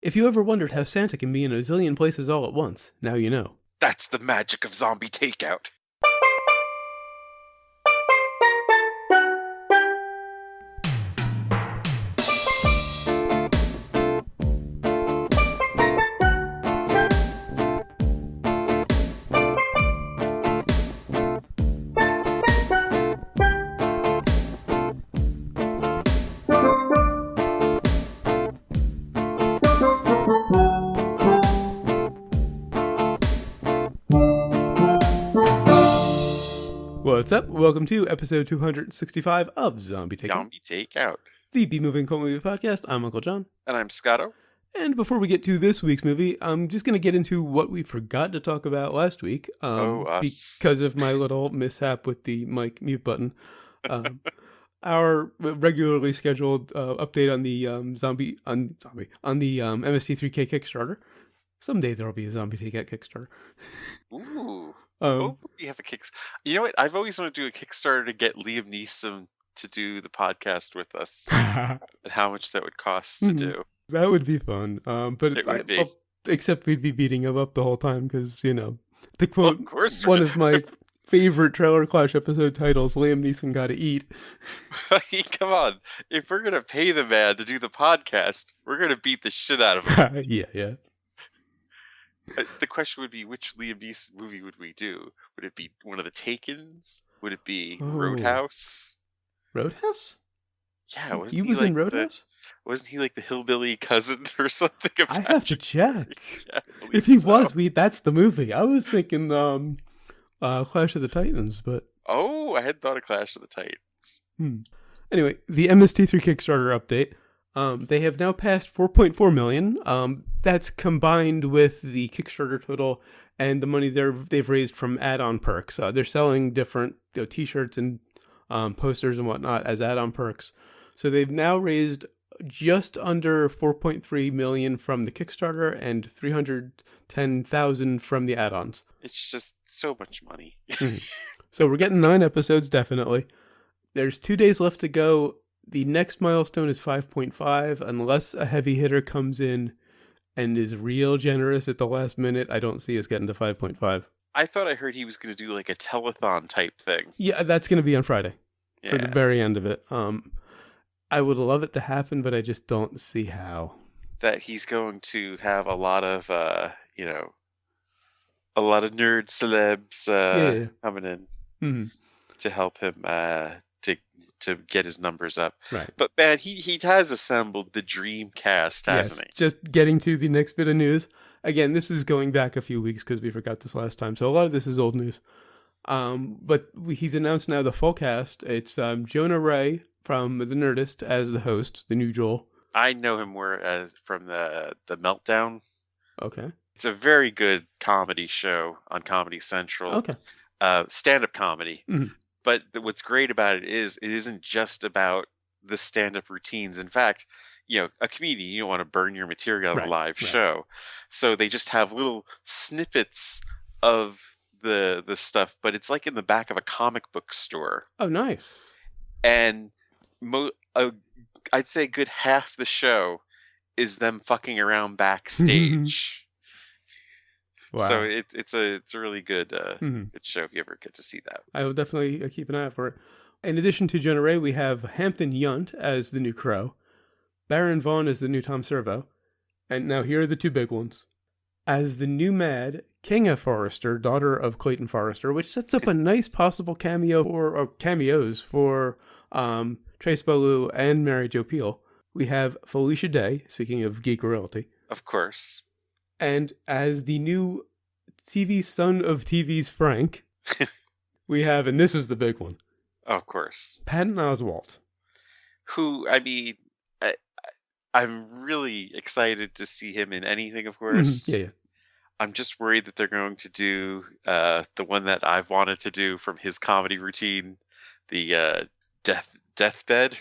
If you ever wondered how Santa can be in a zillion places all at once, now you know. That's the magic of zombie takeout. What's up? Welcome to episode 265 of Zombie Takeout. The B-Moving Cult Movie Podcast. I'm Uncle John. And I'm Scotto. And before we get to this week's movie, I'm just going to get into what we forgot to talk about last week. Because of my little mishap with the mic mute button. Our regularly scheduled update on the MST3K Kickstarter. Someday there'll be a Zombie Takeout Kickstarter. Ooh. You have a Kickstarter. You know what? I've always wanted to do a Kickstarter to get Liam Neeson to do the podcast with us. And how much that would cost to do. That would be fun. But it would be. Except we'd be beating him up the whole time because, to quote of course one of my favorite Trailer Clash episode titles, Liam Neeson Gotta Eat. Come on. If we're going to pay the man to do the podcast, we're going to beat the shit out of him. Yeah. The question would be, which Liam Neeson movie would we do? Would it be one of the Takens? Would it be Roadhouse? Roadhouse? Yeah, he was in Roadhouse? Wasn't he like the hillbilly cousin or something? I have to check. Yeah, if he was, that's the movie. I was thinking Clash of the Titans, but... Oh, I had thought of Clash of the Titans. Anyway, the MST3 Kickstarter update. They have now passed 4.4 million. That's combined with the Kickstarter total and the money they've raised from add-on perks. They're selling different T-shirts and posters and whatnot as add-on perks. So they've now raised just under 4.3 million from the Kickstarter and 310,000 from the add-ons. It's just so much money. So we're getting 9 episodes, definitely. There's 2 days left to go. The next milestone is 5.5. Unless a heavy hitter comes in and is real generous at the last minute, I don't see us getting to 5.5. I thought I heard he was going to do like a telethon type thing. Yeah, that's going to be on Friday for the very end of it. I would love it to happen, but I just don't see how. That he's going to have a lot of, a lot of nerd celebs coming in to help him to get his numbers up. Right. But man, he has assembled the dream cast, hasn't he? Just getting to the next bit of news. Again, this is going back a few weeks because we forgot this last time. So a lot of this is old news. But he's announced now the full cast. It's Jonah Ray from The Nerdist as the host, the new Joel. I know him more from the Meltdown. Okay. It's a very good comedy show on Comedy Central. Okay. Stand-up comedy. Mm-hmm. But what's great about it is it isn't just about the stand-up routines. In fact, a comedian, you don't want to burn your material on a live show. So they just have little snippets of the stuff, but it's like in the back of a comic book store. Oh, nice. And I'd say a good half the show is them fucking around backstage. Wow. So it's a really good good show if you ever get to see that. I will definitely keep an eye out for it. In addition to Jonah Ray, we have Hampton Yount as the new Crow, Baron Vaughn as the new Tom Servo, and now here are the 2 big ones. As the new Mad, Kinga Forrester, daughter of Clayton Forrester, which sets up a nice possible cameos for Trace Beaulieu and Mary Jo Pehl. We have Felicia Day, speaking of geek royalty. Of course. And as the new TV son of TV's Frank, we have, and this is the big one. Of course. Patton Oswalt. Who, I mean, I'm really excited to see him in anything, of course. Yeah. I'm just worried that they're going to do the one that I've wanted to do from his comedy routine, the deathbed?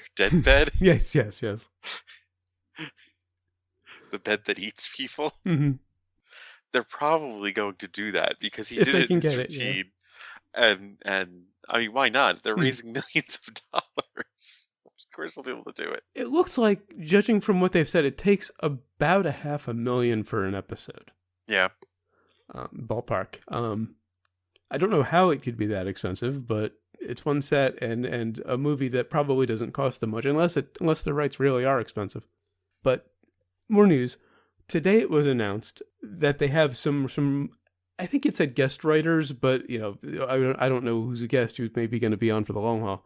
Yes. The bed that eats people. Mm-hmm. They're probably going to do that because he if did it in his routine. And I mean, why not? They're raising millions of dollars. course they'll be able to do it. It looks like, judging from what they've said, it takes about $500,000 for an episode. Yeah. Ballpark. I don't know how it could be that expensive, but it's one set and a movie that probably doesn't cost them much, unless the rights really are expensive. But more news. Today it was announced that they have some I think it said guest writers, but I don't know who's a guest who's maybe going to be on for the long haul.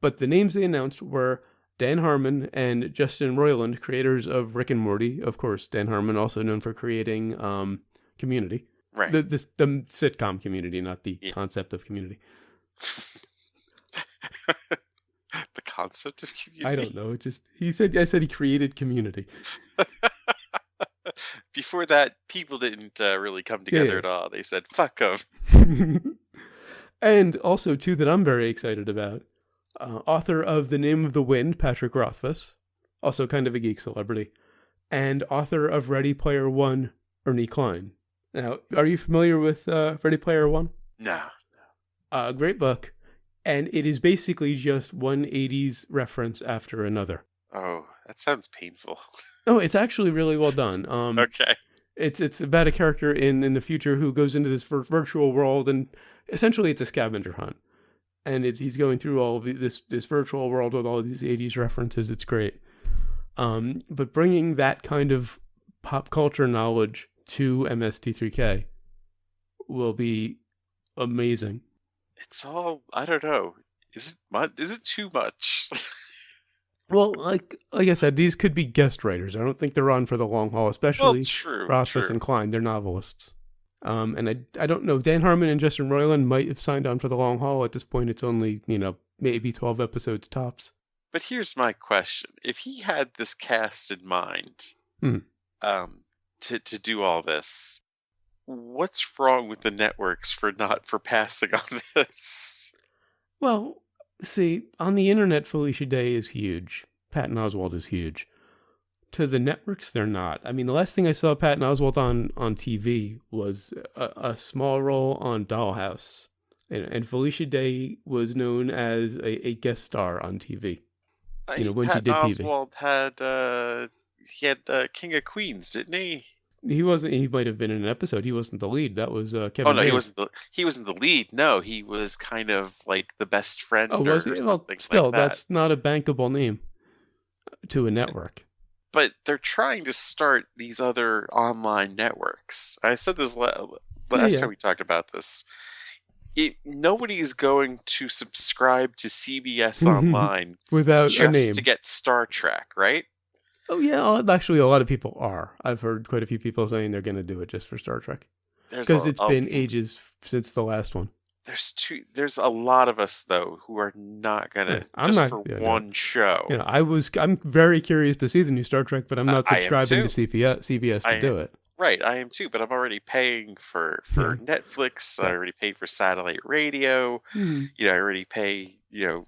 But the names they announced were Dan Harmon and Justin Roiland, creators of Rick and Morty. Of course, Dan Harmon also known for creating Community. Right. The sitcom Community, not the concept of Community. The concept of Community? I don't know. I said he created Community. Before that, people didn't really come together at all. They said, fuck them. And also, two that I'm very excited about. Author of The Name of the Wind, Patrick Rothfuss. Also kind of a geek celebrity. And author of Ready Player One, Ernie Klein. Now, are you familiar with Ready Player One? No. Great book. And it is basically just one 80s reference after another. Oh, that sounds painful. No, it's actually really well done. Okay. It's about a character in the future who goes into this virtual world, and essentially it's a scavenger hunt. And he's going through all of this virtual world with all of these 80s references. It's great. But bringing that kind of pop culture knowledge to MST3K will be amazing. It's all, I don't know. Is it too much? Well, like I said, these could be guest writers. I don't think they're on for the long haul, especially Rothfuss and Klein. They're novelists. And I don't know. Dan Harmon and Justin Roiland might have signed on for the long haul. At this point, it's only, maybe 12 episodes tops. But here's my question. If he had this cast in mind to do all this, what's wrong with the networks for passing on this? Well, see, on the internet, Felicia Day is huge. Patton Oswalt is huge. To the networks, they're not. I mean, the last thing I saw Patton Oswalt on TV was a small role on Dollhouse. And Felicia Day was known as a guest star on TV. When Patton she did TV. Oswalt had King of Queens, didn't he? He wasn't. He might have been in an episode. He wasn't the lead. That was Kevin. Oh no, Bates. he wasn't the lead. No, he was kind of like the best friend. Oh, was he? Well, still, that's not a bankable name to a network. But they're trying to start these other online networks. I said this last time we talked about this. Nobody's going to subscribe to CBS Online without a name to get Star Trek, right? Oh yeah, actually, a lot of people are. I've heard quite a few people saying they're going to do it just for Star Trek because it's been ages since the last one. There's a lot of us though who are not gonna one show. I'm very curious to see the new Star Trek, but I'm not subscribing to CBS to do it. Right, I am too, but I'm already paying for Netflix. I already paid for satellite radio. I already pay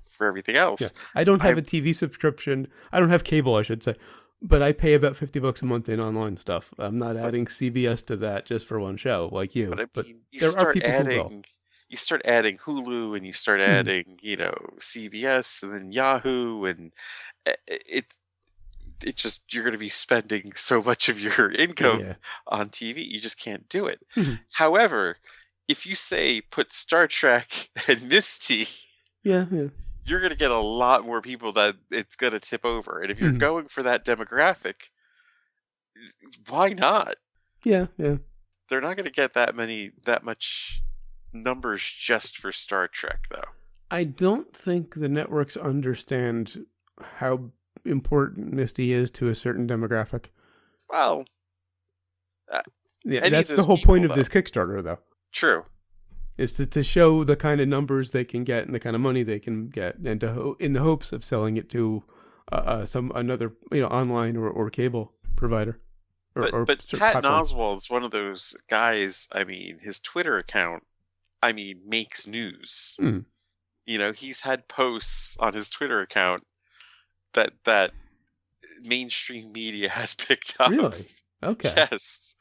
for everything else. Yeah. I don't have a TV subscription. I don't have cable, I should say, but I pay about $50 a month in online stuff. I'm not adding CBS to that just for one show like you. But there are people who will. You start adding Hulu and you start adding, CBS and then Yahoo, and it just, you're going to be spending so much of your income on TV. You just can't do it. However, if you say put Star Trek and Misty, you're going to get a lot more people that it's going to tip over. And if you're going for that demographic, why not? Yeah. They're not going to get that much numbers just for Star Trek, though. I don't think the networks understand how important Misty is to a certain demographic. Well, that's the whole point of this Kickstarter, though. True. Is to show the kind of numbers they can get and the kind of money they can get, and in the hopes of selling it to another online or cable provider. But Patton Oswalt's one of those guys. I mean, his Twitter account, makes news. He's had posts on his Twitter account that mainstream media has picked up. Really? Okay. Yes.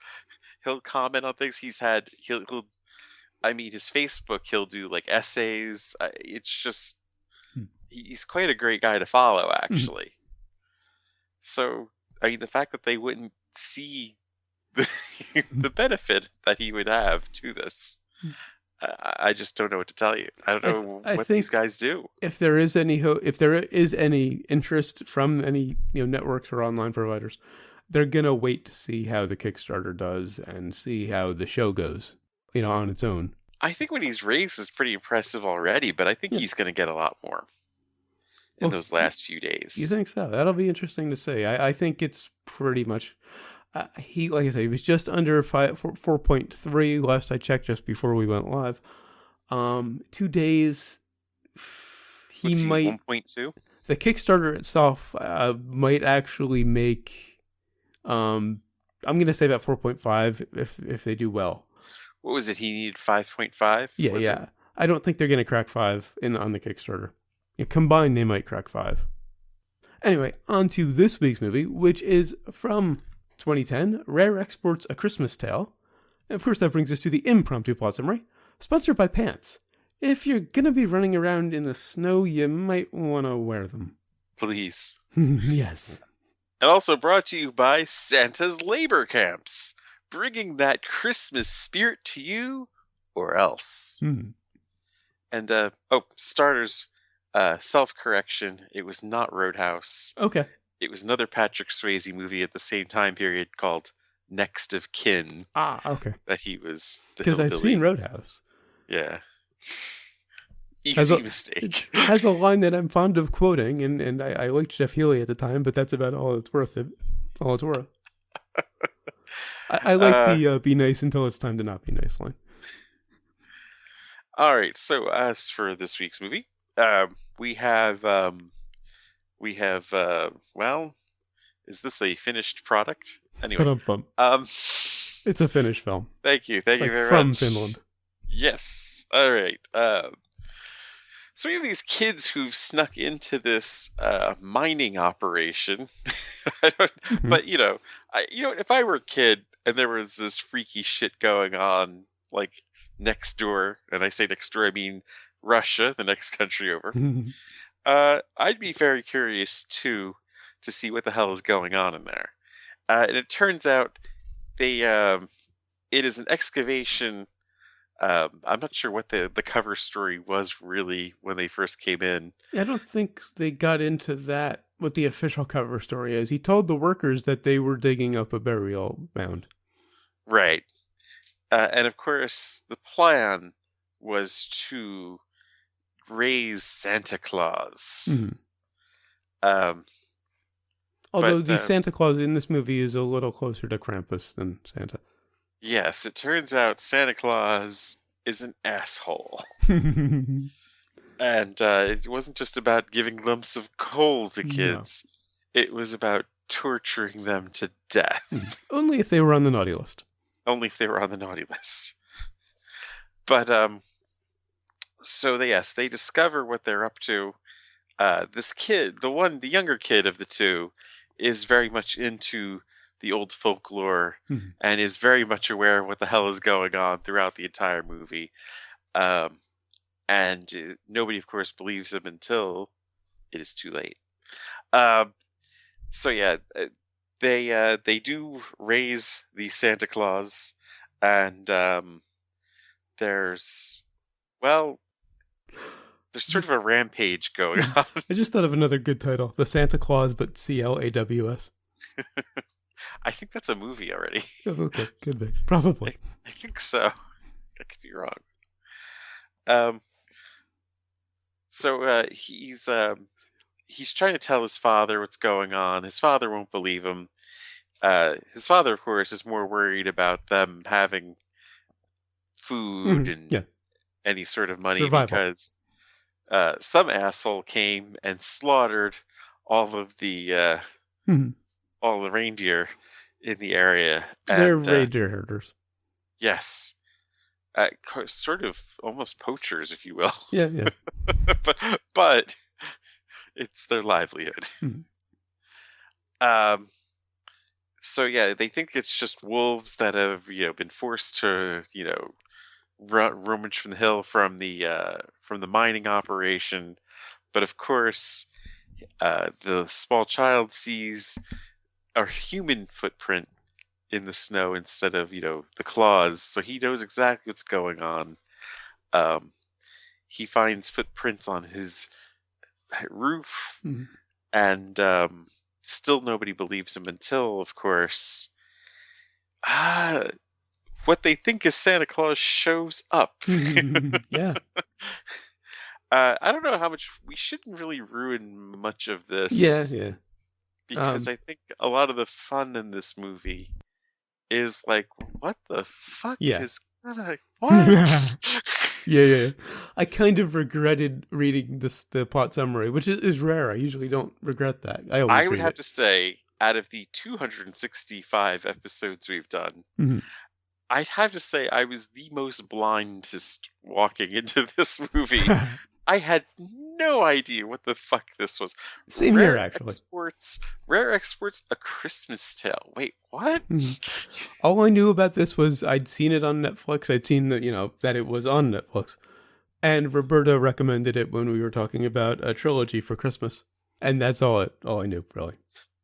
He'll comment on things. His Facebook, he'll do like essays. It's just, he's quite a great guy to follow, Mhm. actually. So, I mean, the fact that they wouldn't see the, the benefit that he would have to this, I just don't know what to tell you. I don't know I what these think guys do. if there is any interest from any networks or online providers, they're gonna wait to see how the Kickstarter does and see how the show goes, on its own. I think what he's raised is pretty impressive already, but I think Yeah. he's going to get a lot more in Well, those last few you days. think so? That'll be interesting to see. I think it's pretty much. Like I said, he was just under 4.3 last I checked, just before we went live. 2 days. He What's he, might 1.2? The Kickstarter itself might actually make. I'm gonna say about 4.5 if they do well. What was it? He needed 5.5? Yeah, yeah. I don't think they're gonna crack 5 on the Kickstarter. Combined, they might crack 5. Anyway, on to this week's movie, which is from 2010, Rare Exports: A Christmas Tale. And of course, that brings us to the impromptu plot summary, sponsored by Pants. If you're gonna be running around in the snow, you might want to wear them. Please. Yes. And also brought to you by Santa's Labor Camps, bringing that Christmas spirit to you or else. And, starters, self-correction, it was not Roadhouse. Okay. It was another Patrick Swayze movie at the same time period called Next of Kin. Okay. That he was the Because I've seen Roadhouse. Yeah. Easy mistake. It has a line that I'm fond of quoting, and I liked Jeff Healey at the time, but that's about all it's worth. I like the be nice until it's time to not be nice line. All right, so as for this week's movie, we have, well, is this a finished product? Anyway, it's a Finnish film. Thank you very much. From Finland. Yes. All right. So we have these kids who've snuck into this mining operation. But if I were a kid and there was this freaky shit going on, like next door, and I say next door, I mean Russia, the next country over, I'd be very curious to see what the hell is going on in there. And it turns out it is an excavation. I'm not sure what the cover story was really when they first came in. I don't think they got into that, what the official cover story is. He told the workers that they were digging up a burial mound. Right. And of course, the plan was to raise Santa Claus. Although the Santa Claus in this movie is a little closer to Krampus than Santa. Yes, it turns out Santa Claus is an asshole. And it wasn't just about giving lumps of coal to kids. No. It was about torturing them to death. Only if they were on the naughty list. Only if they were on the naughty list. But, so they discover what they're up to. This kid, the younger kid of the two, is very much into the old folklore and is very much aware of what the hell is going on throughout the entire movie. And nobody, of course, believes him until it is too late. So yeah, they do raise the Santa Claus, and there's sort of a rampage going on. I just thought of another good title, The Santa Claus, but CLAWS. I think that's a movie already. Oh, okay, could be. Probably. I think so. I could be wrong. So he's trying to tell his father what's going on. His father won't believe him. His father, of course, is more worried about them having food and any sort of money. Survival. Because some asshole came and slaughtered all of the all the reindeer in the area. They're reindeer herders. Yes. Sort of almost poachers, if you will. Yeah. but it's their livelihood. So yeah, they think it's just wolves that have been forced to rummage from the hill from the mining operation, But of course, the small child sees a human footprint in the snow instead of, the claws. So he knows exactly what's going on. He finds footprints on his roof, and still nobody believes him until, of course, what they think is Santa Claus shows up. Yeah. I don't know how much we shouldn't really ruin much of this. Yeah. Because I think a lot of the fun in this movie is like, what the fuck is gonna what? Yeah. I kind of regretted reading the plot summary, which is rare. I usually don't regret that. I would have to say, out of the 265 episodes we've done, I'd have to say I was the most blindest walking into this movie. I had no idea what the fuck this was. Same here, actually. Rare Exports, A Christmas Tale. Wait, what? All I knew about this was I'd seen it on Netflix. I'd seen that it was on Netflix. And Roberta recommended it when we were talking about a trilogy for Christmas. And that's all I knew, really.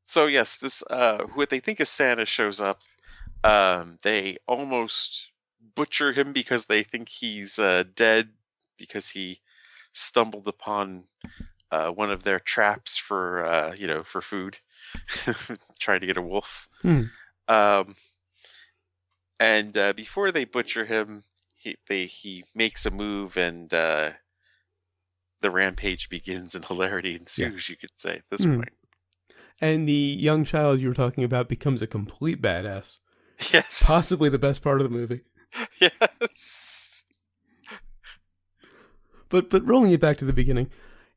So yes, this what they think is Santa shows up. They almost butcher him because they think he's dead because he stumbled upon one of their traps for for food, trying to get a wolf. And before they butcher him, he makes a move, and the rampage begins, and hilarity ensues. You could say at this point. And the young child you were talking about becomes a complete badass. Yes, possibly the best part of the movie. Yes. But rolling it back to the beginning,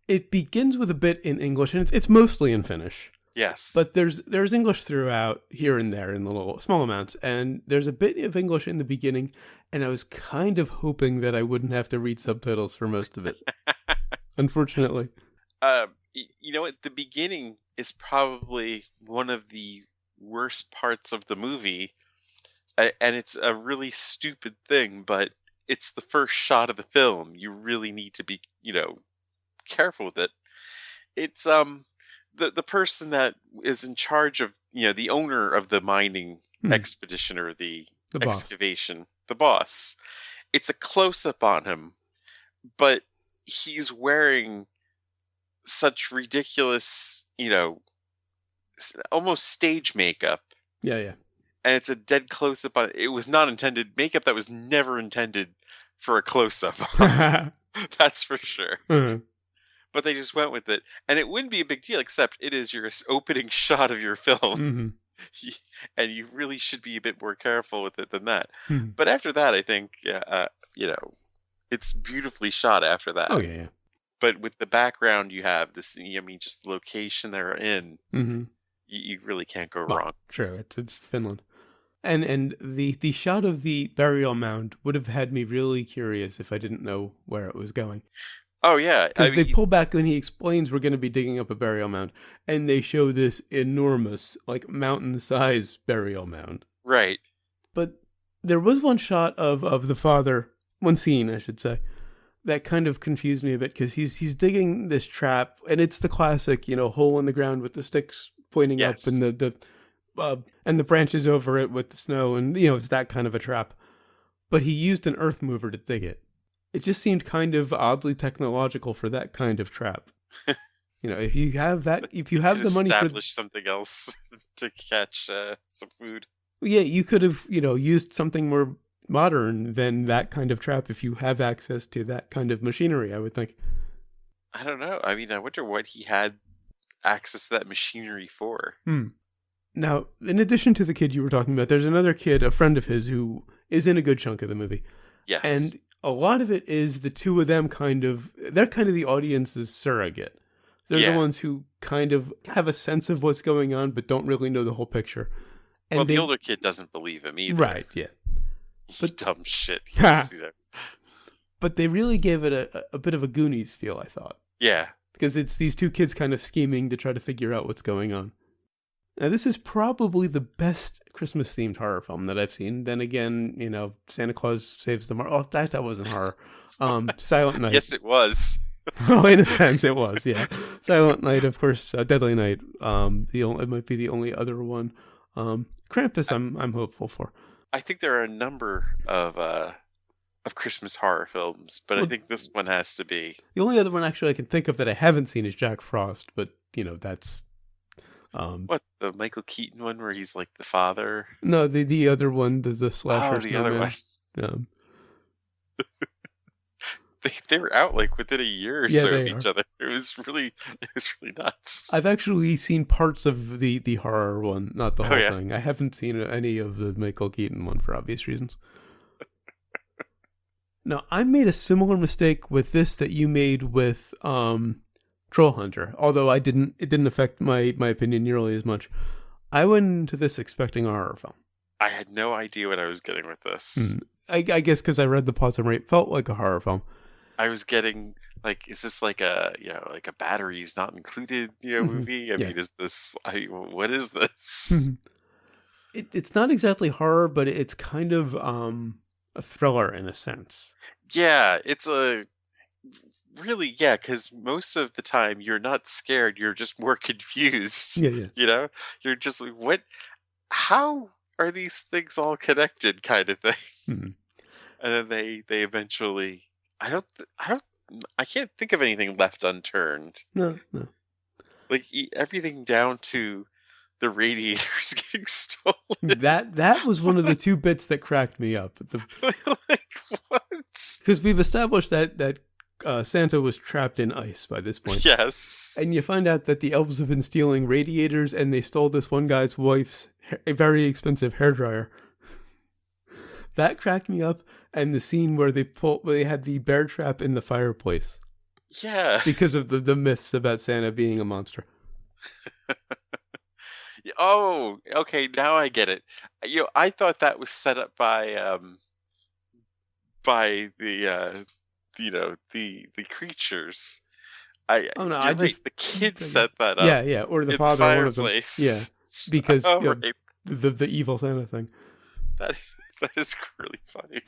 it begins with a bit in English, and it's mostly in Finnish. Yes. But there's English throughout, here and there, in the little small amounts, and there's a bit of English in the beginning, and I was kind of hoping that I wouldn't have to read subtitles for most of it. Unfortunately. You know what? The beginning is probably one of the worst parts of the movie, and it's a really stupid thing, but it's the first shot of the film. You really need to be, careful with it. It's the person that is in charge of, the owner of the mining expedition or the excavation, the boss. It's a close up on him, but he's wearing such ridiculous, almost stage makeup. Yeah. And it's a dead close up on it. Was not intended makeup that was never intended for a close up. That's for sure. But they just went with it, and it wouldn't be a big deal, except it is your opening shot of your film, and you really should be a bit more careful with it than that. But after that, I think, it's beautifully shot after that. Oh yeah. But with the background you have, this, just the location they're in, you really can't go wrong. True, it's Finland. And the shot of the burial mound would have had me really curious if I didn't know where it was going. Oh, yeah. Because they pull back when he explains we're going to be digging up a burial mound, and they show this enormous, mountain-sized burial mound. Right. But there was one shot of the father, one scene, I should say, that kind of confused me a bit, because he's digging this trap, and it's the classic, hole in the ground with the sticks pointing up, and the branches over it with the snow, and it's that kind of a trap. But he used an earth mover to dig it. It just seemed kind of oddly technological for that kind of trap. If you have the money for establish something else to catch some food. Yeah, you could have used something more modern than that kind of trap if you have access to that kind of machinery, I would think. I don't know. I mean, I wonder what he had access to that machinery for. Now, in addition to the kid you were talking about, there's another kid, a friend of his, who is in a good chunk of the movie. Yes. And a lot of it is the two of them they're kind of the audience's surrogate. They're the ones who kind of have a sense of what's going on, but don't really know the whole picture. And the older kid doesn't believe him either. Right, yeah. But dumb shit. But they really gave it a bit of a Goonies feel, I thought. Yeah. Because it's these two kids kind of scheming to try to figure out what's going on. Now, this is probably the best Christmas-themed horror film that I've seen. Then again, Santa Claus Saves the March. Oh, that wasn't horror. Silent Night. Yes, it was. Well, in a sense, it was, yeah. Silent Night, of course. Deadly Night. It might be the only other one. Krampus, I'm hopeful for. I think there are a number of Christmas horror films, but I think this one has to be. The only other one actually I can think of that I haven't seen is Jack Frost, but that's. What, the Michael Keaton one where he's like the father? No, the other one, the slasher. Oh, the other one. They were out like within a year or so of each other. It was really nuts. I've actually seen parts of the horror one, not the whole thing. I haven't seen any of the Michael Keaton one for obvious reasons. Now, I made a similar mistake with this that you made with Troll Hunter, although it didn't affect my opinion nearly as much. I went into this expecting a horror film. I had no idea what I was getting with this. I guess because I read the plot summary, it felt like a horror film. I was getting like, is this like a batteries not included movie? I mean, is this? What is this? It's not exactly horror, but it's kind of a thriller in a sense. Yeah, it's because most of the time you're not scared, you're just more confused. Yeah. You're just like, what? How are these things all connected, kind of thing? And then they eventually. I can't think of anything left unturned. No. Like everything down to the radiators getting stolen. That was one of the two bits that cracked me up. Like what? Because we've established that Santa was trapped in ice by this point. Yes. And you find out that the elves have been stealing radiators, and they stole this one guy's wife's a very expensive hairdryer. That cracked me up. And the scene where they had the bear trap in the fireplace. Yeah. Because of the myths about Santa being a monster. Oh, okay, now I get it. I thought that was set up by the the creatures. The kid set that up. Yeah, or the father, one of them. Yeah, because right. the evil Santa thing. That is really funny.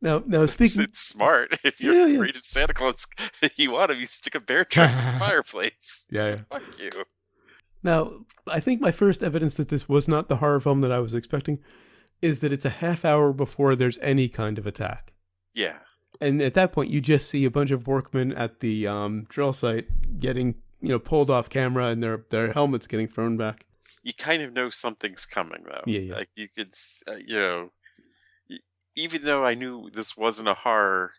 Now speaking, it's smart. If you're afraid of Santa Claus, you want him. You stick a bear trap in the fireplace. Yeah. Fuck you. Now, I think my first evidence that this was not the horror film that I was expecting is that it's a half hour before there's any kind of attack. Yeah. And at that point, you just see a bunch of workmen at the drill site getting pulled off camera, and their helmets getting thrown back. You kind of know something's coming, though. Yeah. Like you could, even though I knew this wasn't a horror,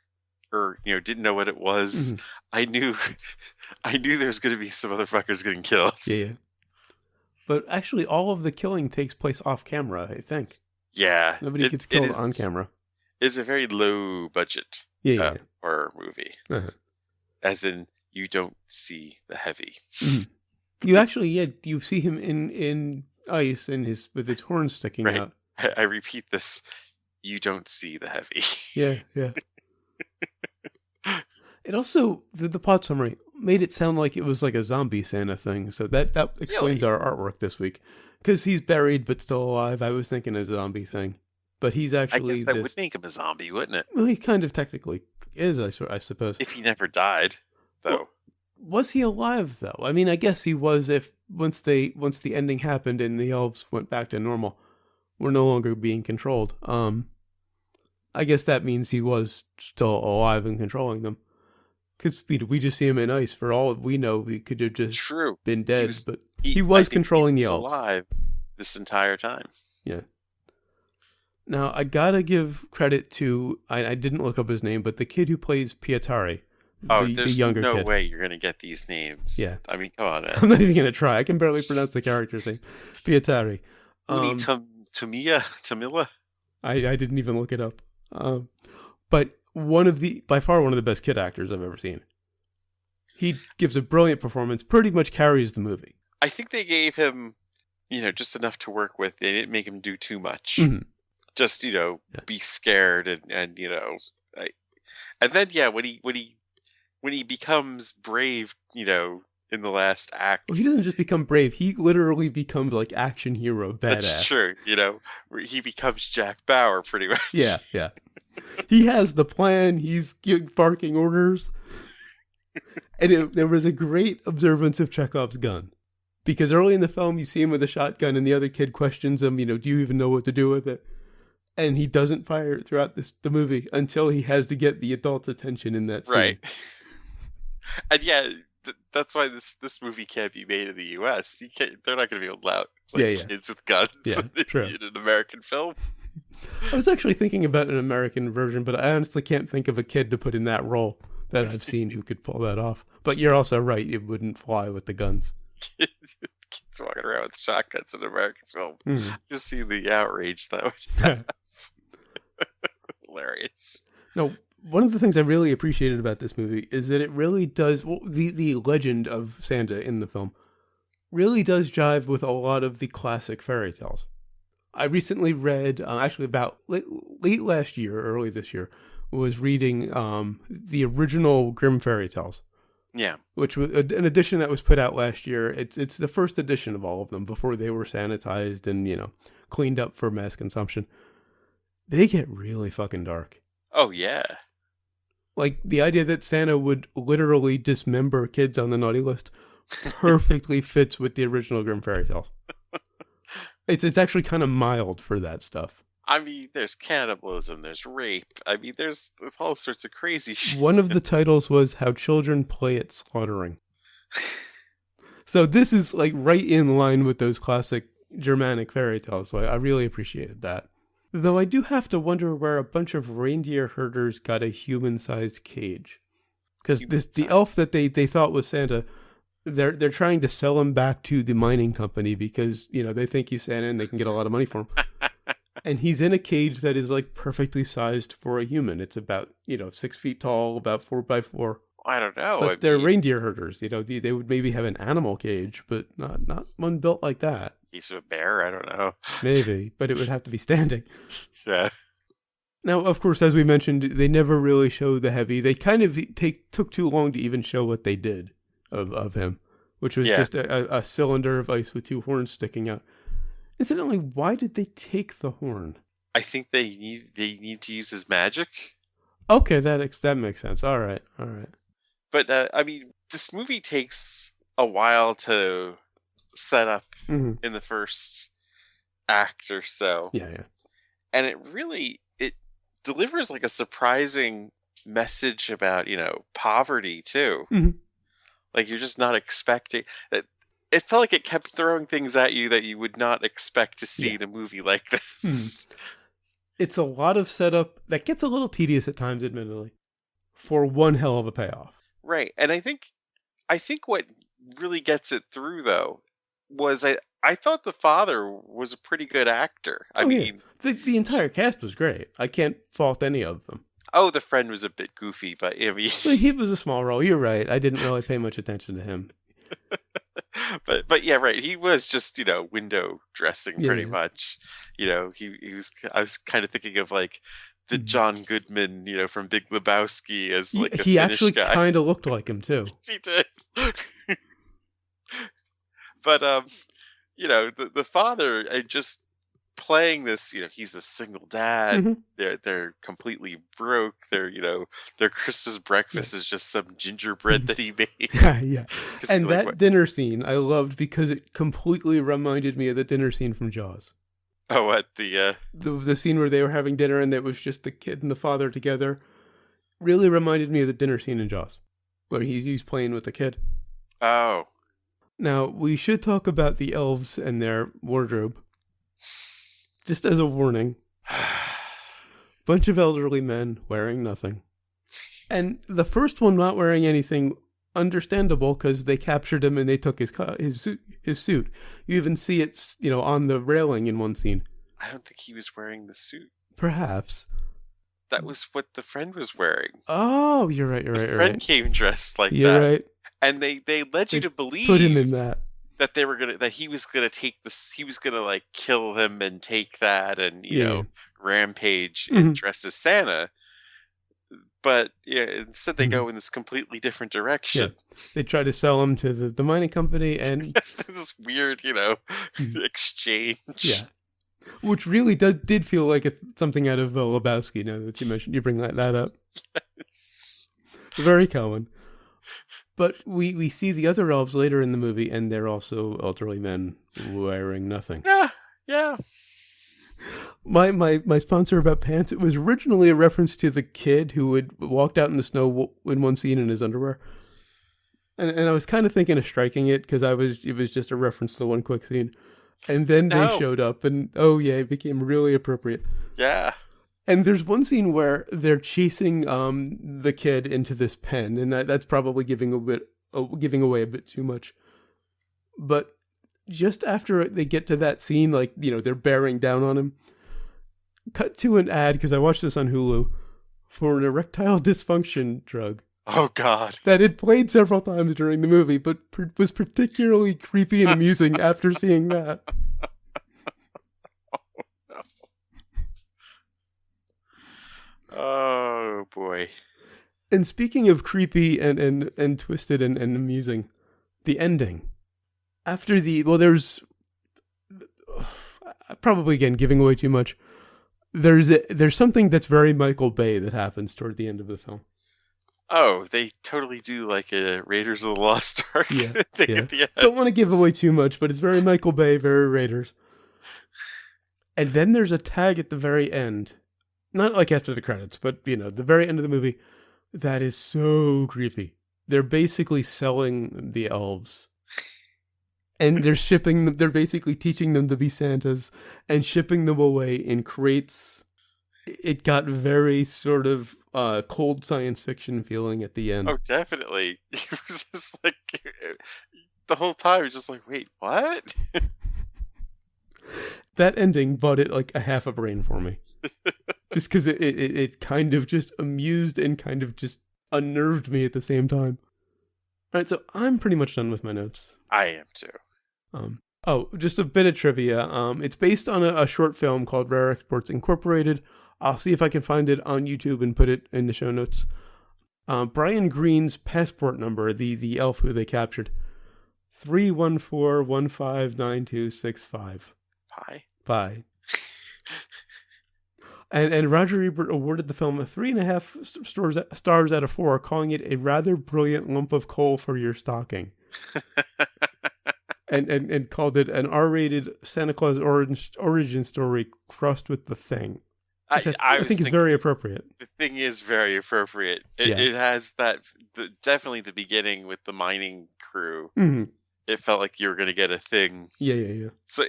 or didn't know what it was, I knew there's going to be some other fuckers getting killed. Yeah. But actually, all of the killing takes place off camera, I think. Yeah. Nobody gets killed on camera. It's a very low budget horror movie. Uh-huh. As in, you don't see the heavy. You actually, you see him in ice with his horns sticking out. I repeat this: you don't see the heavy. Yeah. It also the plot summary made it sound like it was like a zombie Santa thing, so that explains our artwork this week. Because he's buried but still alive. I was thinking a zombie thing, but he's actually. I guess that would make him a zombie, wouldn't it? Well, he kind of technically is, I suppose. If he never died, though. Well, was he alive though? I mean, I guess he was. If once the ending happened and the elves went back to normal, we're no longer being controlled. I guess that means he was still alive and controlling them. Because we just see him in ice. For all we know, he could have just been dead. But he was controlling the elves. Alive this entire time. Yeah. Now I gotta give credit to I didn't look up his name, but the kid who plays Piiparinen. There's younger no kid. way you're going to get these names. Yeah. I mean, come on, man. I'm not even going to try. I can barely pronounce the character's name. Piiparinen. Tamila? I didn't even look it up. But by far one of the best kid actors I've ever seen. He gives a brilliant performance, pretty much carries the movie. I think they gave him, just enough to work with. They didn't make him do too much. Mm-hmm. Just, be scared and and then, when he becomes brave, in the last act. Well, he doesn't just become brave. He literally becomes like action hero badass. That's true. He becomes Jack Bauer pretty much. Yeah. He has the plan. He's barking orders. And there was a great observance of Chekhov's gun. Because early in the film, you see him with a shotgun, and the other kid questions him, do you even know what to do with it? And he doesn't fire it throughout the movie until he has to get the adult's attention in that scene. Right. And yeah, that's why this movie can't be made in the U.S. They're not going to be allowed kids with guns in an American film. I was actually thinking about an American version, but I honestly can't think of a kid to put in that role that I've seen who could pull that off. But you're also right; it wouldn't fly with the guns. Kids walking around with shotguns in an American film. Mm-hmm. Just see the outrage that would have. Hilarious. No, one of the things I really appreciated about this movie is that it really does, the legend of Santa in the film really does jive with a lot of the classic fairy tales. I recently read, actually about late last year, early this year, was reading the original Grimm fairy tales. Yeah. Which was an edition that was put out last year. It's the first edition of all of them before they were sanitized and, cleaned up for mass consumption. They get really fucking dark. Oh, yeah. Like, the idea that Santa would literally dismember kids on the naughty list perfectly fits with the original Grimm fairy tales. It's actually kind of mild for that stuff. I mean, there's cannibalism, there's rape. I mean, there's all sorts of crazy shit. One of the titles was How Children Play at Slaughtering. So this is, like, right in line with those classic Germanic fairy tales. So I really appreciated that. Though I do have to wonder where a bunch of reindeer herders got a human-sized cage. Because the elf that they thought was Santa, they're trying to sell him back to the mining company because, they think he's Santa and they can get a lot of money for him. And he's in a cage that is, like, perfectly sized for a human. It's about, 6 feet tall, about 4x4. I don't know. But they're reindeer herders. They would maybe have an animal cage, but not one built like that. Piece of a bear? I don't know. Maybe, but it would have to be standing. Yeah. Now, of course, as we mentioned, they never really show the heavy. They kind of took too long to even show what they did of him, which was just a cylinder of ice with 2 horns sticking out. Incidentally, why did they take the horn? I think they need to use his magic. Okay, that makes sense. All right. But I mean, this movie takes a while to set up in the first act or so. Yeah. And it delivers like a surprising message about, poverty too. Mm-hmm. Like you're just not expecting that. It felt like it kept throwing things at you that you would not expect to see in a movie like this. Mm-hmm. It's a lot of setup that gets a little tedious at times, admittedly, for one hell of a payoff. Right. And I think what really gets it through, though, was I thought the father was a pretty good actor. I mean... The entire cast was great. I can't fault any of them. Oh, the friend was a bit goofy, but I mean... He was a small role. You're right. I didn't really pay much attention to him. But yeah, right. He was just, window dressing pretty much. He was... I was kind of thinking of, like, the John Goodman, from Big Lebowski as, like, a he Finnish actually guy. Kind of looked like him, too. Yes, he did. But, the father, just playing this, he's a single dad. Mm-hmm. They're completely broke. Their Christmas breakfast is just some gingerbread that he made. Yeah. And that dinner scene I loved because it completely reminded me of the dinner scene from Jaws. Oh, what? The scene where they were having dinner and it was just the kid and the father together really reminded me of the dinner scene in Jaws where he's playing with the kid. Oh. Now, we should talk about the elves and their wardrobe. Just as a warning. Bunch of elderly men wearing nothing. And the first one not wearing anything, understandable, because they captured him and they took his suit. You even see it, on the railing in one scene. I don't think he was wearing the suit. Perhaps. That was what the friend was wearing. Oh, you're right. The friend came dressed like that. You're right. And they led you to believe put him in that he was gonna take this. He was gonna like kill them and take that, and rampage and dress as Santa. But instead they go in this completely different direction. Yeah. They try to sell him to the mining company, and this weird, exchange. Yeah. Which really did feel like something out of Lebowski. Now that you bring that up, Yes. very Cohen. But we see the other elves later in the movie, and they're also elderly men wearing nothing. Yeah. My sponsor about pants, it was originally a reference to the kid who had walked out in the snow in one scene in his underwear. And I was kind of thinking of striking it because it was just a reference to one quick scene. And then they showed up, and oh yeah, it became really appropriate. Yeah. And there's one scene where they're chasing the kid into this pen, and that's probably giving away a bit too much. But just after they get to that scene, like, they're bearing down on him, cut to an ad, because I watched this on Hulu, for an erectile dysfunction drug. Oh, God. That had played several times during the movie, but was particularly creepy and amusing after seeing that. Oh, boy. And speaking of creepy and twisted and amusing, the ending. After there's probably, again, giving away too much. There's something that's very Michael Bay that happens toward the end of the film. Oh, they totally do like a Raiders of the Lost Ark thing at the end. Don't want to give away too much, but it's very Michael Bay, very Raiders. And then there's a tag at the very end. Not like after the credits, but, the very end of the movie. That is so creepy. They're basically selling the elves. And they're basically teaching them to be Santas and shipping them away in crates. It got very sort of cold science fiction feeling at the end. Oh, definitely. It was just like, the whole time, it was just like, wait, what? That ending bought it like a half a brain for me. Just because it kind of just amused and kind of just unnerved me at the same time. All right, so I'm pretty much done with my notes. I am too. Just a bit of trivia. It's based on a short film called Rare Exports Incorporated. I'll see if I can find it on YouTube and put it in the show notes. Brian Green's passport number, the elf who they captured, 314159265. Pi. And Roger Ebert awarded the film a 3.5 stars out of 4, calling it a rather brilliant lump of coal for your stocking. and called it an R-rated Santa Claus origin story crossed with The Thing. I think it's very appropriate. The Thing is very appropriate. It has definitely the beginning with the mining crew. Mm-hmm. It felt like you were going to get a thing. Yeah. So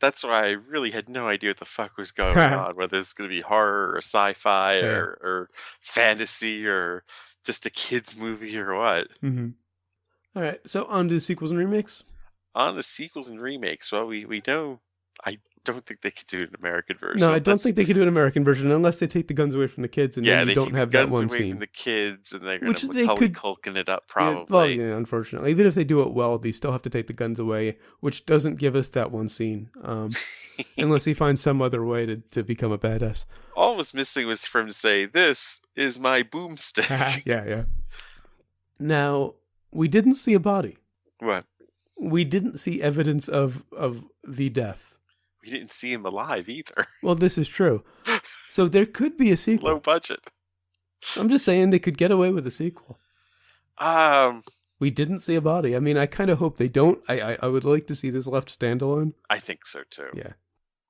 that's why I really had no idea what the fuck was going on, whether it's going to be horror or sci-fi or fantasy or just a kid's movie or what. Mm-hmm. All right, so on to sequels and remakes. On the sequels and remakes, well, we know, I don't think they could do an American version. No, I don't think they could do an American version unless they take the guns away from the kids and then you don't have that one scene. Away from the kids and they're going to Macaulay Culkin it up probably. Well, yeah, unfortunately. Even if they do it well, they still have to take the guns away, which doesn't give us that one scene. Unless he finds some other way to become a badass. All was missing was for him to say, "This is my boomstick." Yeah. Now, we didn't see a body. What? We didn't see evidence of the death. We didn't see him alive either. Well, this is true. So there could be a sequel. Low budget. I'm just saying they could get away with a sequel. We didn't see a body. I mean, I kind of hope they don't. I would like to see this left standalone. I think so too. Yeah.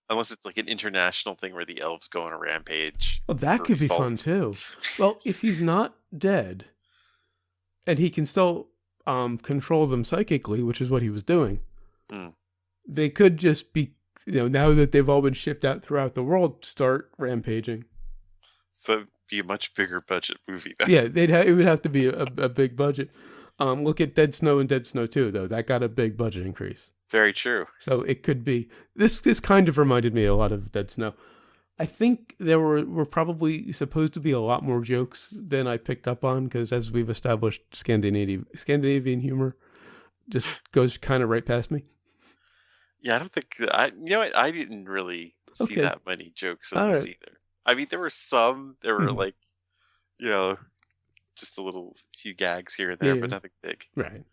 Unless it's like an international thing where the elves go on a rampage. Well, that could be fun too. Well, if he's not dead, and he can still control them psychically, which is what he was doing, they could just be, now that they've all been shipped out throughout the world, start rampaging. So it'd be a much bigger budget movie then. Yeah, it would have to be a big budget. Look at Dead Snow and Dead Snow 2, though. That got a big budget increase. Very true. So it could be... This kind of reminded me a lot of Dead Snow. I think there were probably supposed to be a lot more jokes than I picked up on, because as we've established, Scandinavian humor just goes kind of right past me. Yeah, I don't think... I didn't really see that many jokes in this either. I mean, there were some. There were like, just a few gags here and there, but nothing big. Right.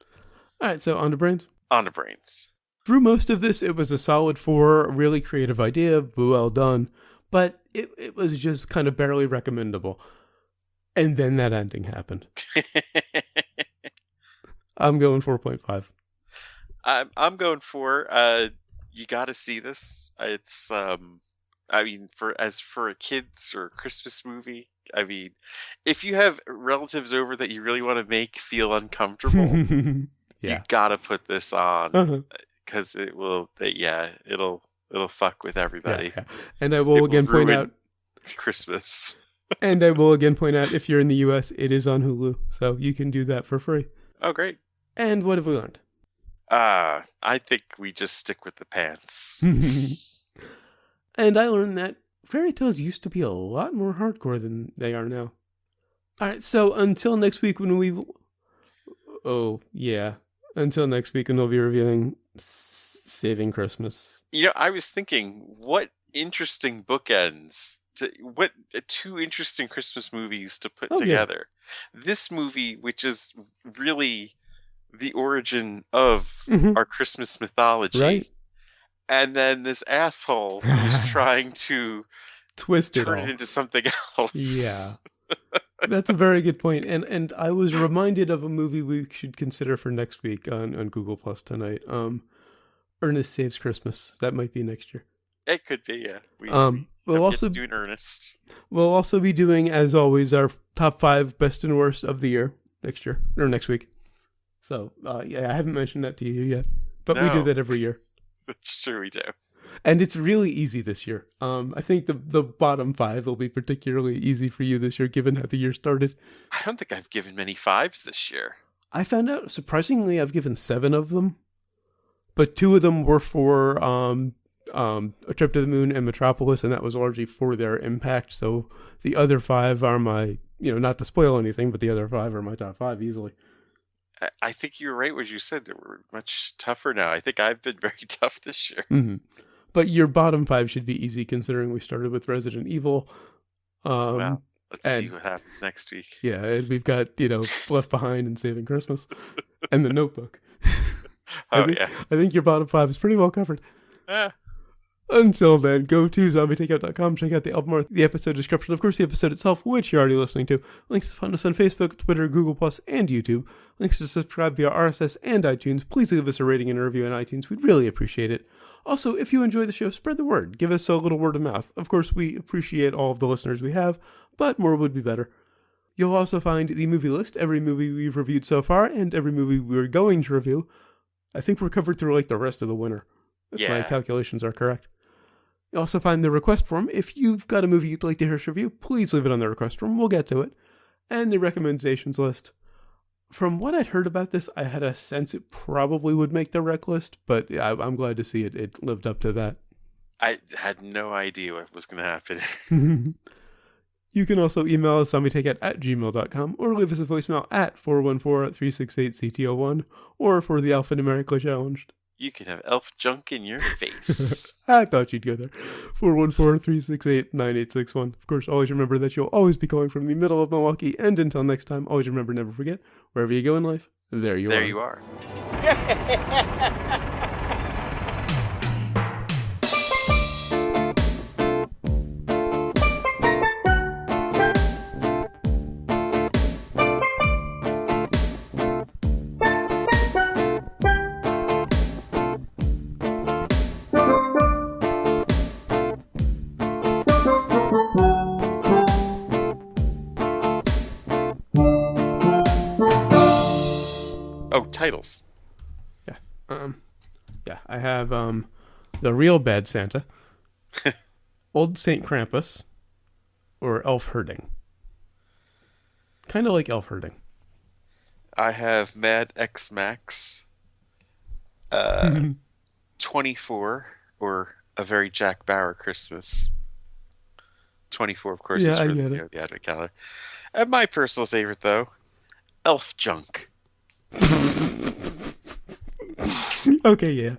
All right, so on to brains. On to brains. Through most of this, it was a solid 4, really creative idea, well done, but it was just kind of barely recommendable. And then that ending happened. I'm going 4.5. I'm going for you got to see this. It's I mean, for a kids or kids movie, I mean, if you have relatives over that you really want to make feel uncomfortable, you got to put this on because it'll fuck with everybody. Yeah. And I will again point out Christmas. And I will again point out, if you're in the US, it is on Hulu, so you can do that for free. Oh, great. And what have we learned? I think we just stick with the pants. And I learned that fairy tales used to be a lot more hardcore than they are now. Alright, so until next week when we... Oh, yeah. Until next week when we'll be reviewing Saving Christmas. You know, I was thinking, what interesting bookends... what two interesting Christmas movies to put together. Yeah. This movie, which is really the origin of our Christmas mythology. Right. And then this asshole is trying to turn it into something else. Yeah. That's a very good point. And I was reminded of a movie we should consider for next week on Google Plus tonight. Ernest Saves Christmas. That might be next year. It could be, yeah. We'll also do an Ernest. We'll also be doing, as always, our top 5 best and worst of the year next week. So, yeah, I haven't mentioned that to you yet, but we do that every year. That's true, we do. And it's really easy this year. I think the bottom 5 will be particularly easy for you this year, given how the year started. I don't think I've given many 5s this year. I found out, surprisingly, I've given 7 of them, but 2 of them were for A Trip to the Moon and Metropolis, and that was largely for their impact. So the other 5 are my, not to spoil anything, but the other 5 are my top 5 easily. I think you're right what you said. They were much tougher now. I think I've been very tough this year. Mm-hmm. But your bottom 5 should be easy, considering we started with Resident Evil. Well, let's see what happens next week. Yeah, and we've got, Left Behind and Saving Christmas and The Notebook. I think your bottom 5 is pretty well covered. Until then, go to zombietakeout.com, check out the album art, the episode description, of course the episode itself, which you're already listening to, links to find us on Facebook, Twitter, Google+, and YouTube, links to subscribe via RSS and iTunes. Please leave us a rating and a review on iTunes, we'd really appreciate it. Also, if you enjoy the show, spread the word, give us a little word of mouth. Of course, we appreciate all of the listeners we have, but more would be better. You'll also find the movie list, every movie we've reviewed so far, and every movie we're going to review. I think we're covered through, the rest of the winter, if my calculations are correct. You'll also find the request form. If you've got a movie you'd like to hear us review, please leave it on the request form. We'll get to it. And the recommendations list. From what I'd heard about this, I had a sense it probably would make the rec list, but I'm glad to see it lived up to that. I had no idea what was going to happen. You can also email us zombietakeout@gmail.com or leave us a voicemail at 414-368-CT01 or for the alphanumeric challenged. You can have elf junk in your face. I thought you'd go there. 414-368-9861. Of course, always remember that you'll always be calling from the middle of Milwaukee. And until next time, always remember, never forget, wherever you go in life, there you are. There you are. Titles. Yeah. I have The Real Bad Santa, Old Saint Krampus, or Elf Herding. Kind of like Elf Herding. I have Mad X Max, 24, or A Very Jack Bauer Christmas. 24, of course, is for the advent calendar. And my personal favorite, though, Elf Junk. Okay, yeah.